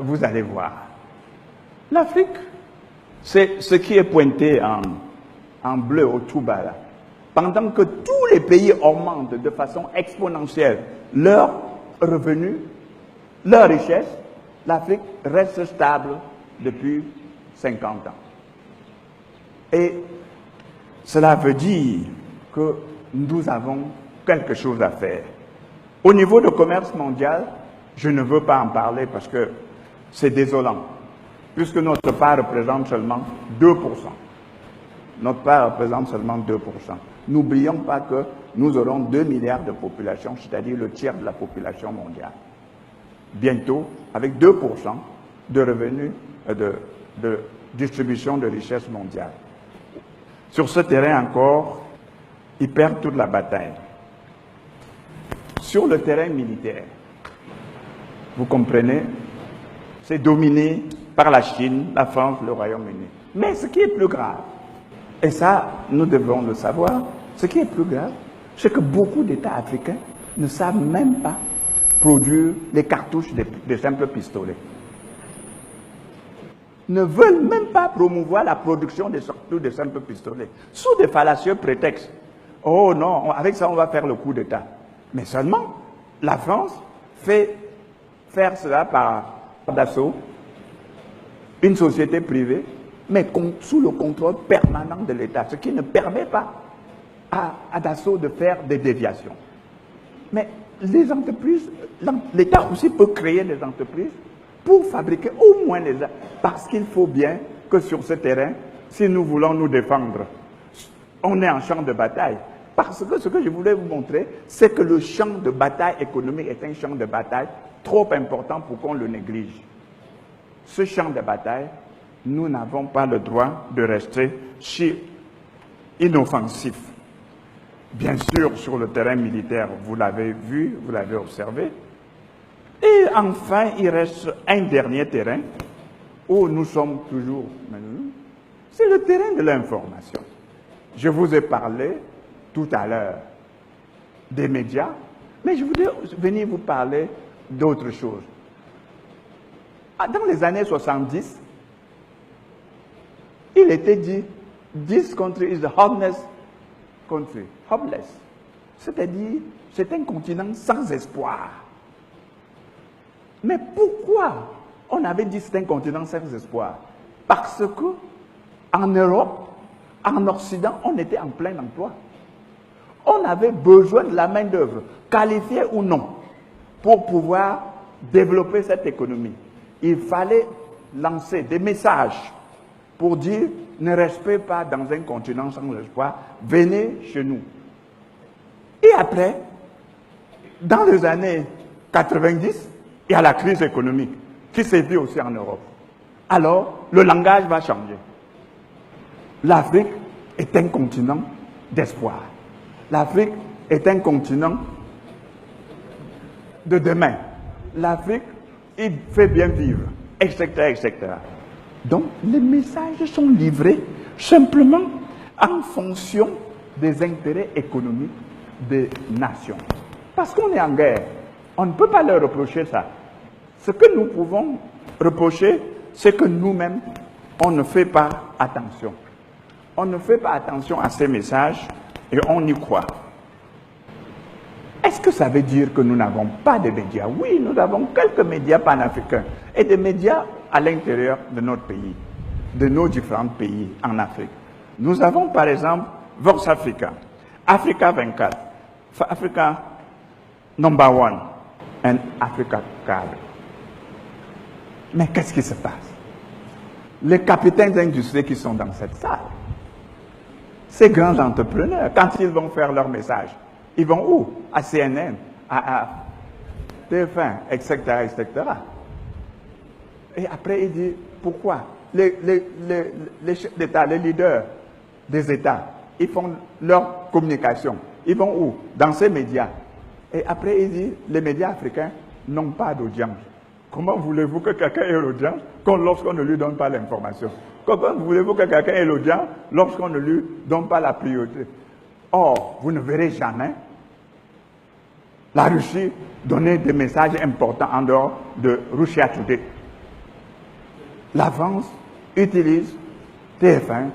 vous allez voir. L'Afrique, c'est ce qui est pointé en bleu au tout bas là. Pendant que tous les pays augmentent de façon exponentielle leurs revenus, leur richesse, l'Afrique reste stable depuis 50 ans. Et cela veut dire que nous avons quelque chose à faire. Au niveau du commerce mondial, je ne veux pas en parler parce que c'est désolant, puisque notre part représente seulement 2%. Notre part représente seulement 2%. N'oublions pas que nous aurons 2 milliards de population, c'est-à-dire le tiers de la population mondiale. Bientôt, avec 2% de revenus de distribution de richesse mondiale. Sur ce terrain encore, ils perdent toute la bataille. Sur le terrain militaire, vous comprenez, c'est dominé par la Chine, la France, le Royaume-Uni. Mais ce qui est plus grave, et ça, nous devons le savoir, ce qui est plus grave, c'est que beaucoup d'États africains ne savent même pas produire les cartouches des simples pistolets. Ne veulent même pas promouvoir la production des simples pistolets, sous des fallacieux prétextes. Oh non, avec ça on va faire le coup d'État. Mais seulement, la France fait faire cela par Dassault, une société privée, mais sous le contrôle permanent de l'État, ce qui ne permet pas à Dassault de faire des déviations. Mais les entreprises, l'État aussi peut créer des entreprises pour fabriquer au moins les armes, parce qu'il faut bien que sur ce terrain, si nous voulons nous défendre, on est en champ de bataille. Parce que ce que je voulais vous montrer, c'est que le champ de bataille économique est un champ de bataille trop important pour qu'on le néglige. Ce champ de bataille, nous n'avons pas le droit de rester si inoffensif. Bien sûr, sur le terrain militaire, vous l'avez vu, vous l'avez observé. Et enfin, il reste un dernier terrain où nous sommes toujours maintenant. C'est le terrain de l'information. Je vous ai parlé tout à l'heure des médias, mais je voudrais venir vous parler d'autre chose. Dans les années 70, il était dit « This country is the hopeless country ». Hopeless. C'est-à-dire, c'est un continent sans espoir. Mais pourquoi on avait dit que c'est un continent sans espoir? Parce que en Europe, en Occident, on était en plein emploi. On avait besoin de la main-d'œuvre, qualifiée ou non, pour pouvoir développer cette économie. Il fallait lancer des messages pour dire ne restez pas dans un continent sans espoir, venez chez nous. Et après, dans les années 90, il y a la crise économique qui s'est vue aussi en Europe. Alors, le langage va changer. L'Afrique est un continent d'espoir. L'Afrique est un continent de demain. L'Afrique, il fait bien vivre, etc., etc. Donc, les messages sont livrés simplement en fonction des intérêts économiques des nations. Parce qu'on est en guerre. On ne peut pas leur reprocher ça. Ce que nous pouvons reprocher, c'est que nous-mêmes, on ne fait pas attention. On ne fait pas attention à ces messages et on y croit. Est-ce que ça veut dire que nous n'avons pas de médias? Oui, nous avons quelques médias panafricains et des médias à l'intérieur de notre pays, de nos différents pays en Afrique. Nous avons par exemple Vox Africa, Africa 24, Africa Number One et Africa Cable. Mais qu'est-ce qui se passe? Les capitaines d'industrie qui sont dans cette salle, ces grands entrepreneurs, quand ils vont faire leur message, ils vont où? À CNN, à TF1, etc., etc. Et après, il dit, pourquoi? Les chefs d'État, les leaders des États, ils font leur communication. Ils vont où? Dans ces médias. Et après, il dit, les médias africains n'ont pas d'audience. Comment voulez-vous que quelqu'un ait l'audience lorsqu'on ne lui donne pas l'information? Comment voulez-vous que quelqu'un ait l'audience lorsqu'on ne lui donne pas la priorité? Or, vous ne verrez jamais la Russie donner des messages importants en dehors de Russia Today. la France utilise TF1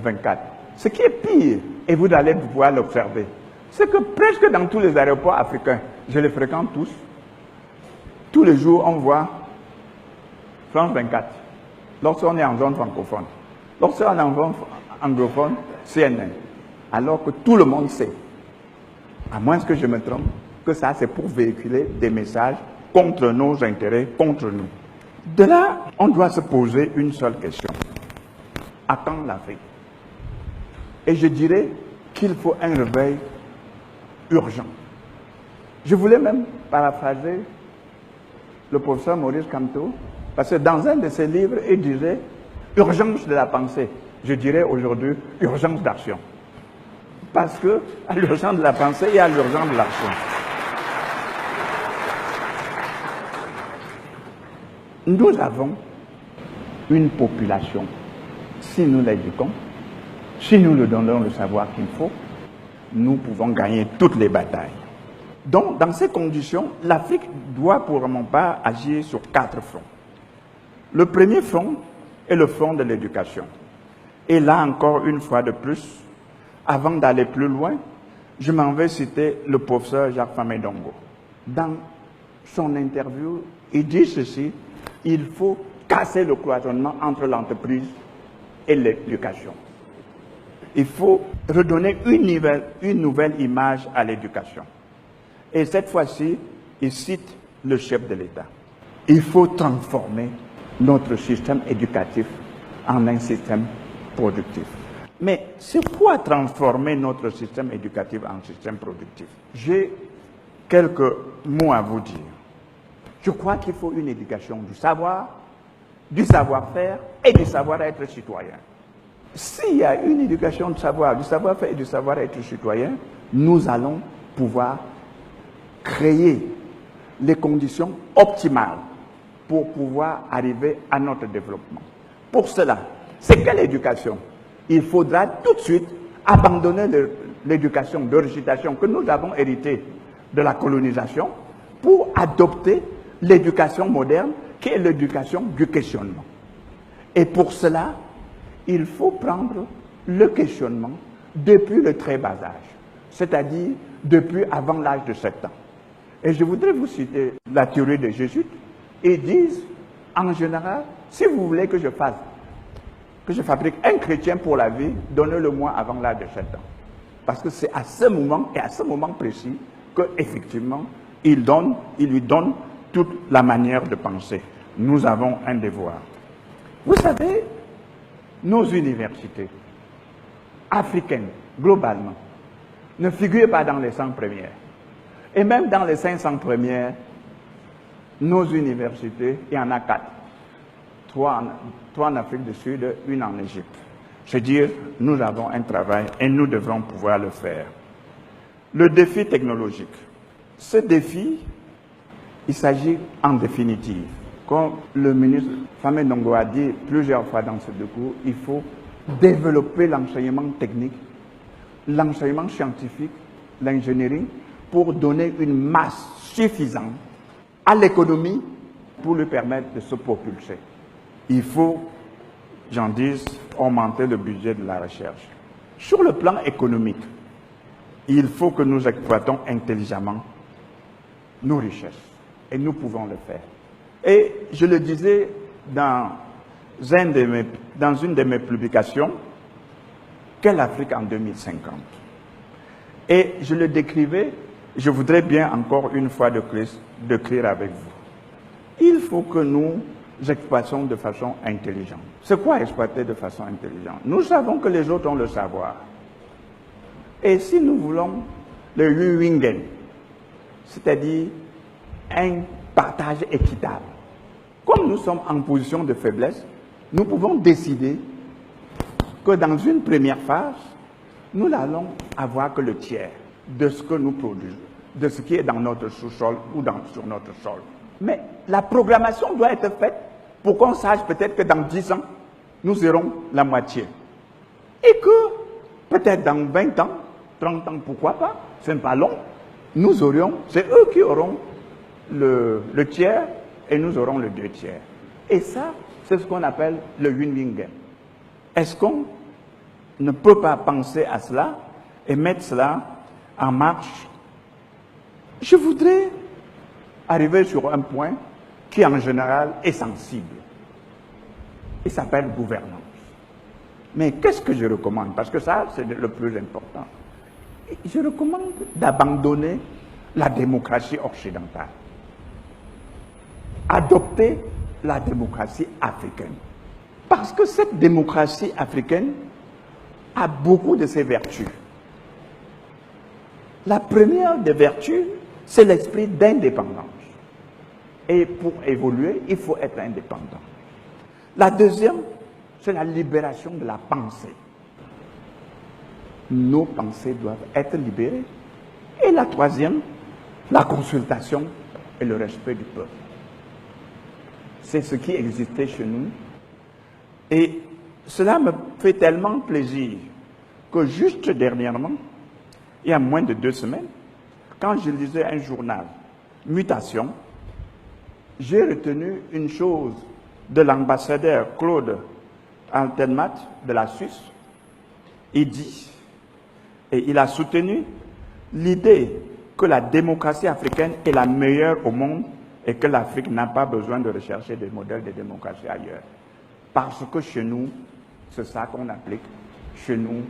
24. Ce qui est pire, et vous allez pouvoir l'observer, c'est que presque dans tous les aéroports africains, je les fréquente tous les jours on voit France 24, lorsqu'on est en zone francophone. Lorsqu'on est en zone anglophone, CNN. Alors que tout le monde sait, à moins que je me trompe, que ça c'est pour véhiculer des messages contre nos intérêts, contre nous. De là, on doit se poser une seule question. À quand l'Afrique? Et je dirais qu'il faut un réveil urgent. Je voulais même paraphraser le professeur Maurice Kamto, parce que dans un de ses livres, il disait « urgence de la pensée ». Je dirais aujourd'hui « urgence d'action ». Parce que à l'urgence de la pensée, il y a l'urgence de l'action. Nous avons une population, si nous l'éduquons, si nous lui donnons le savoir qu'il faut, nous pouvons gagner toutes les batailles. Donc, dans ces conditions, l'Afrique doit pour mon part agir sur 4 fronts. Le premier front est le front de l'éducation. Et là, encore une fois de plus, avant d'aller plus loin, je m'en vais citer le professeur Jacques Famé-Dongo. Dans son interview, il dit ceci, il faut casser le cloisonnement entre l'entreprise et l'éducation. Il faut redonner une nouvelle image à l'éducation. Et cette fois-ci, il cite le chef de l'État. Il faut transformer notre système éducatif en un système productif. Mais c'est quoi transformer notre système éducatif en système productif? J'ai quelques mots à vous dire. Je crois qu'il faut une éducation du savoir, du savoir-faire et du savoir-être citoyen. S'il y a une éducation du savoir-faire et du savoir-être citoyen, nous allons pouvoir créer les conditions optimales pour pouvoir arriver à notre développement. Pour cela, c'est quelle éducation? Il faudra tout de suite abandonner l'éducation de récitation que nous avons héritée de la colonisation pour adopter l'éducation moderne qui est l'éducation du questionnement. Et pour cela, il faut prendre le questionnement depuis le très bas âge, c'est-à-dire depuis avant l'âge de 7 ans. Et je voudrais vous citer la théorie des jésuites. Ils disent, en général, si vous voulez que je fabrique un chrétien pour la vie, donnez-le-moi avant l'âge de 7 ans. Parce que c'est à ce moment, et à ce moment précis, qu'effectivement, il lui donne toute la manière de penser. Nous avons un devoir. Vous savez, nos universités africaines, globalement, ne figurent pas dans les 100 premières. Et même dans les 500 premières, nos universités, il y en a 4. 3 en Afrique du Sud, 1 en Égypte. C'est-à-dire, nous avons un travail et nous devrons pouvoir le faire. Le défi technologique. Ce défi, il s'agit en définitive, comme le ministre Famé-Dongo a dit plusieurs fois dans ce discours, il faut développer l'enseignement technique, l'enseignement scientifique, l'ingénierie, pour donner une masse suffisante à l'économie pour lui permettre de se propulser. Il faut, j'en dis, augmenter le budget de la recherche. Sur le plan économique, il faut que nous exploitons intelligemment nos richesses. Et nous pouvons le faire. Et je le disais dans une de mes publications, quelle Afrique en 2050? Et je le décrivais, je voudrais bien encore une fois décrire avec vous. Il faut que nous exploitions de façon intelligente. C'est quoi exploiter de façon intelligente? Nous savons que les autres ont le savoir. Et si nous voulons le win-win, c'est-à-dire un partage équitable, comme nous sommes en position de faiblesse, nous pouvons décider que dans une première phase, nous n'allons avoir que le tiers de ce que nous produisons, de ce qui est dans notre sous-sol ou sur notre sol. Mais la programmation doit être faite pour qu'on sache peut-être que dans 10 ans, nous aurons la moitié. Et que peut-être dans 20 ans, 30 ans, pourquoi pas, ce n'est pas long, c'est eux qui auront le tiers et nous aurons le 2 tiers. Et ça, c'est ce qu'on appelle le win-win game. Est-ce qu'on ne peut pas penser à cela et mettre cela en marche? Je voudrais arriver sur un point qui, en général, est sensible. Il s'appelle gouvernance. Mais qu'est-ce que je recommande? Parce que ça, c'est le plus important. Je recommande d'abandonner la démocratie occidentale. Adopter la démocratie africaine. Parce que cette démocratie africaine a beaucoup de ses vertus. La première des vertus, c'est l'esprit d'indépendance. Et pour évoluer, il faut être indépendant. La deuxième, c'est la libération de la pensée. Nos pensées doivent être libérées. Et la troisième, la consultation et le respect du peuple. C'est ce qui existait chez nous. Et cela me fait tellement plaisir que juste dernièrement, il y a moins de 2 semaines, quand je lisais un journal, Mutation, j'ai retenu une chose de l'ambassadeur Claude Altenmatt de la Suisse. Il dit, et il a soutenu l'idée que la démocratie africaine est la meilleure au monde et que l'Afrique n'a pas besoin de rechercher des modèles de démocratie ailleurs. Parce que chez nous, c'est ça qu'on applique. Chez nous,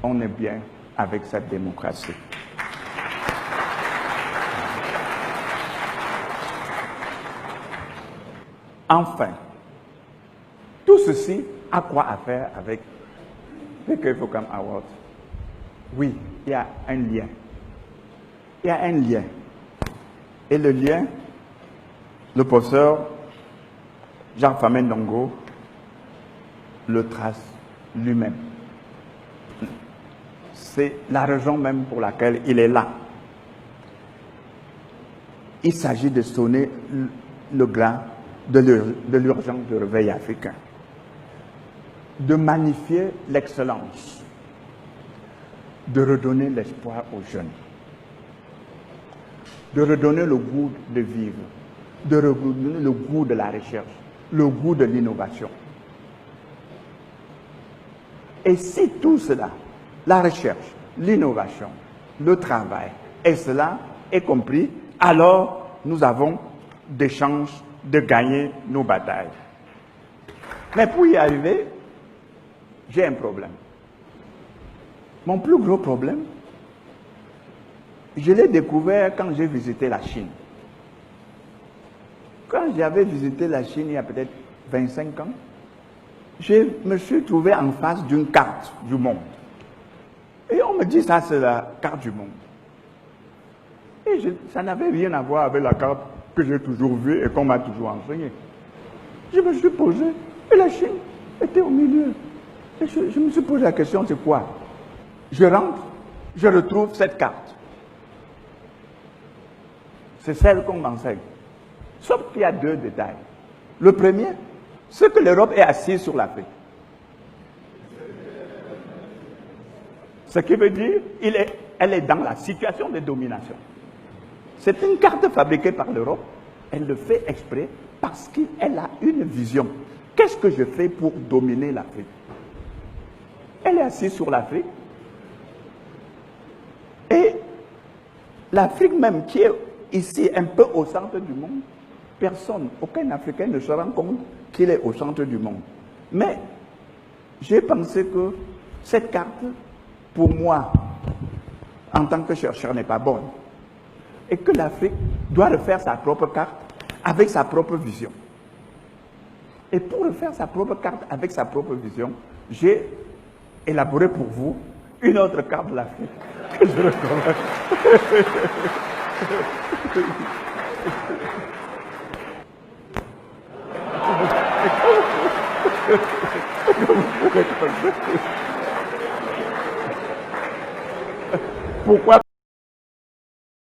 on est bien avec cette démocratie. Enfin, tout ceci a quoi à faire avec PK Focam Award? Oui, il y a un lien. Il y a un lien. Et le lien, le professeur Jean-Famé Ndongo le trace lui-même. C'est la raison même pour laquelle il est là. Il s'agit de sonner le glas de l'urgence de réveil africain, de magnifier l'excellence, de redonner l'espoir aux jeunes, de redonner le goût de vivre, de redonner le goût de la recherche, le goût de l'innovation. Et si tout cela, la recherche, l'innovation, le travail, et cela est compris, alors nous avons des chances de gagner nos batailles. Mais pour y arriver, j'ai un problème. Mon plus gros problème, je l'ai découvert quand j'ai visité la Chine. Quand j'avais visité la Chine il y a peut-être 25 ans, je me suis trouvé en face d'une carte du monde. Et on me dit, ça c'est la carte du monde. Et ça n'avait rien à voir avec la carte que j'ai toujours vue et qu'on m'a toujours enseignée. Je me suis posé, et la Chine était au milieu. Et je me suis posé la question, c'est quoi? Je rentre, je retrouve cette carte. C'est celle qu'on m'enseigne. Sauf qu'il y a 2 détails. Le premier, c'est que l'Europe est assise sur l'Afrique. Ce qui veut dire elle est dans la situation de domination. C'est une carte fabriquée par l'Europe. Elle le fait exprès parce qu'elle a une vision. Qu'est-ce que je fais pour dominer l'Afrique? Elle est assise sur l'Afrique. Et l'Afrique même, qui est ici un peu au centre du monde, personne, aucun Africain ne se rend compte qu'il est au centre du monde. Mais j'ai pensé que cette carte, pour moi, en tant que chercheur, n'est pas bonne. Et que l'Afrique doit refaire sa propre carte avec sa propre vision. Et pour refaire sa propre carte avec sa propre vision, j'ai élaboré pour vous une autre carte de l'Afrique que je recommande. Pourquoi